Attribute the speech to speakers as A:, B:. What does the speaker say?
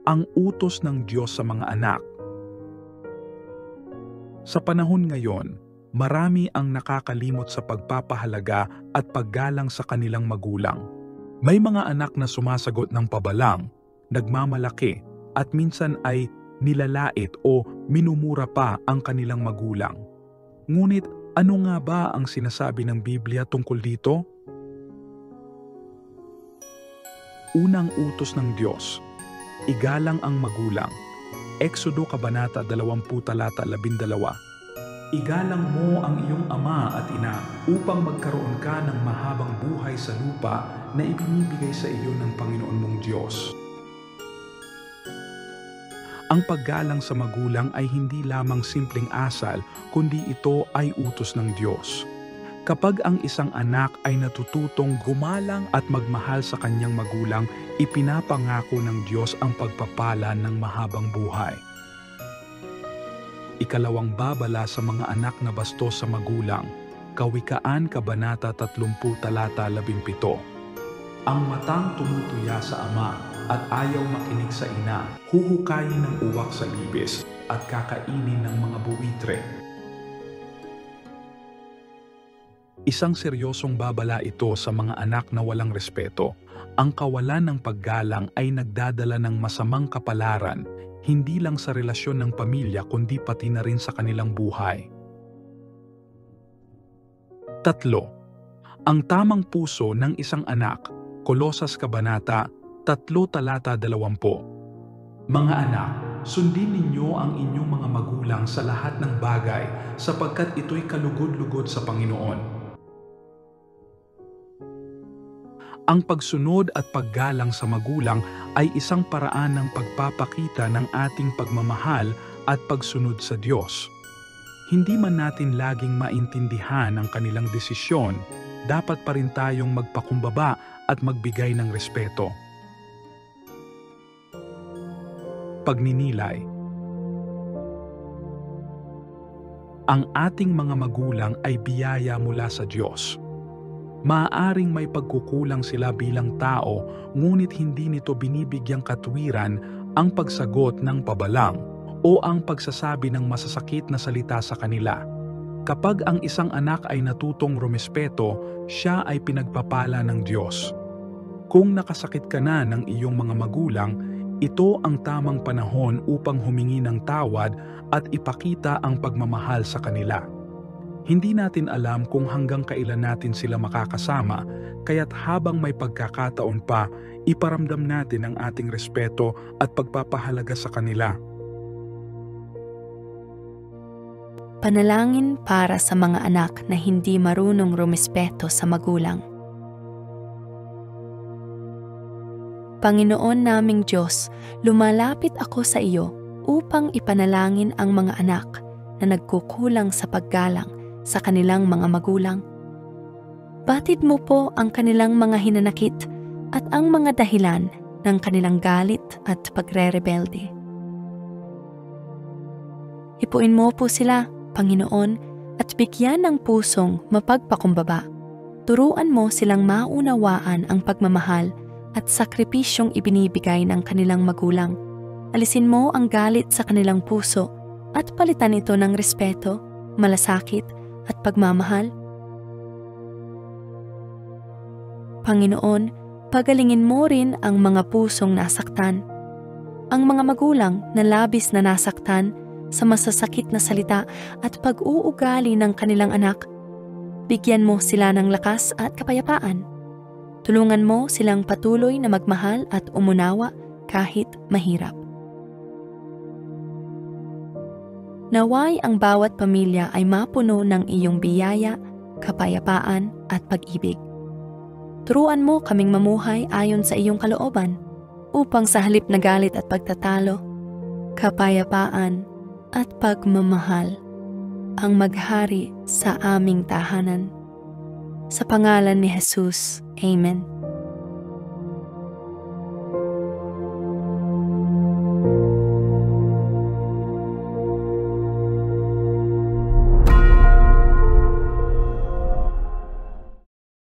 A: ang utos ng Diyos sa mga anak. Sa panahon ngayon, marami ang nakakalimot sa pagpapahalaga at paggalang sa kanilang magulang. May mga anak na sumasagot ng pabalang, nagmamalaki, at minsan ay nilalait o minumura pa ang kanilang magulang. Ngunit ano nga ba ang sinasabi ng Biblia tungkol dito? Unang utos ng Diyos, igalang ang magulang. Exodo Kabanata 20 talata 12. Igalang mo ang iyong ama at ina upang magkaroon ka ng mahabang buhay sa lupa na ibinibigay sa iyo ng Panginoon mong Diyos. Ang paggalang sa magulang ay hindi lamang simpleng asal, kundi ito ay utos ng Diyos. Kapag ang isang anak ay natututong gumalang at magmahal sa kanyang magulang, ipinapangako ng Diyos ang pagpapala ng mahabang buhay. Ikalawang babala sa mga anak na bastos sa magulang, Kawikaan Kabanata 30 talata 17. Ang matang tumutuya sa ama at ayaw makinig sa ina, huhukayin ng uwak sa libis at kakainin ng mga buwitre. Isang seryosong babala ito sa mga anak na walang respeto. Ang kawalan ng paggalang ay nagdadala ng masamang kapalaran, hindi lang sa relasyon ng pamilya kundi pati na rin sa kanilang buhay. 3. Ang tamang puso ng isang anak, Kolosas Kabanata 3 talata 20. Mga anak, sundin ninyo ang inyong mga magulang sa lahat ng bagay sapagkat ito'y kalugod-lugod sa Panginoon. Ang pagsunod at paggalang sa magulang ay isang paraan ng pagpapakita ng ating pagmamahal at pagsunod sa Diyos. Hindi man natin laging maintindihan ang kanilang desisyon, dapat pa rin tayong magpakumbaba at magbigay ng respeto. Pagninilay. Ang ating mga magulang ay biyaya mula sa Diyos. Maaaring may pagkukulang sila bilang tao, ngunit hindi nito binibigyang katwiran ang pagsagot ng pabalang o ang pagsasabi ng masasakit na salita sa kanila. Kapag ang isang anak ay natutong rumespeto, siya ay pinagpapala ng Diyos. Kung nakasakit ka na ng iyong mga magulang, ito ang tamang panahon upang humingi ng tawad at ipakita ang pagmamahal sa kanila. Hindi natin alam kung hanggang kailan natin sila makakasama, kaya't habang may pagkakataon pa, iparamdam natin ang ating respeto at pagpapahalaga sa kanila.
B: Panalangin para sa mga anak na hindi marunong rumespeto sa magulang. Panginoon naming Diyos, lumalapit ako sa iyo upang ipanalangin ang mga anak na nagkukulang sa paggalang sa kanilang mga magulang. Batid mo po ang kanilang mga hinanakit at ang mga dahilan ng kanilang galit at pagre-rebelde. Hipuin mo po sila, Panginoon, at bigyan ng pusong mapagpakumbaba. Turuan mo silang maunawaan ang pagmamahal at sakripisyong ibinibigay ng kanilang magulang. Alisin mo ang galit sa kanilang puso at palitan ito ng respeto, malasakit, at pagmamahal. Panginoon, pagalingin mo rin ang mga pusong nasaktan. Ang mga magulang na labis na nasaktan sa masasakit na salita at pag-uugali ng kanilang anak. Bigyan mo sila ng lakas at kapayapaan. Tulungan mo silang patuloy na magmahal at umunawa kahit mahirap. Naway ang bawat pamilya ay mapuno ng iyong biyaya, kapayapaan at pag-ibig. Turuan mo kaming mamuhay ayon sa iyong kalooban, upang sa halip na galit at pagtatalo, kapayapaan at pagmamahal ang maghari sa aming tahanan. Sa pangalan ni Jesus, Amen.